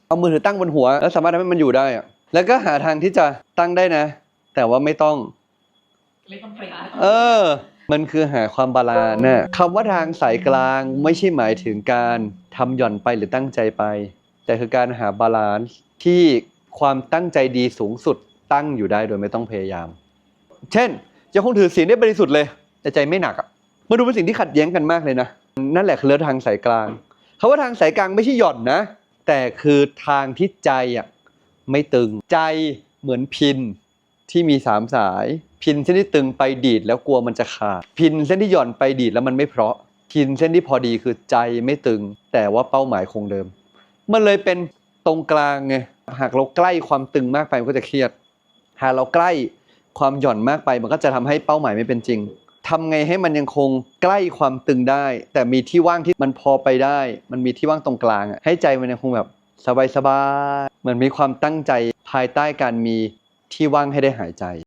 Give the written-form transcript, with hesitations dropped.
เอามือถือตั้งบนหัวแล้วสามารถทำให้มันอยู่ได้อะแล้วก็หาทางที่จะตั้งได้นะแต่ว่าไม่ต้องมันคือหาความบาลานซ์นะคำว่าทางสายกลางไม่ใช่หมายถึงการทำหย่อนไปหรือตั้งใจไปแต่คือการหาบาลานซ์ที่ความตั้งใจดีสูงสุดตั้งอยู่ได้โดยไม่ต้องพยายามเช่นจะคงถือศีลได้บริสุทธิ์เลยแต่ใจไม่หนักอ่ะมาดูเป็นสิ่งที่ขัดแย้งกันมากเลยนะนั่นแหละคือเรื่องทางสายกลางคำว่าทางสายกลางไม่ใช่หย่อนนะแต่คือทางที่ใจอ่ะไม่ตึงใจเหมือนพินที่มี3สายพินเส้นที่ตึงไปดีดแล้วกลัวมันจะขาดพินเส้นที่หย่อนไปดีดแล้วมันไม่เพราะพินเส้นที่พอดีคือใจไม่ตึงแต่ว่าเป้าหมายคงเดิมมันเลยเป็นตรงกลางไงหากเราใกล้ความตึงมากไปมันก็จะเครียดหากเราใกล้ความหย่อนมากไปมันก็จะทำให้เป้าหมายไม่เป็นจริงทำไงให้มันยังคงใกล้ความตึงได้แต่มีที่ว่างที่มันพอไปได้มันมีที่ว่างตรงกลางให้ใจมันยังคงแบบสบายๆเหมือนมีความตั้งใจภายใต้การมีที่ว่างให้ได้หายใจ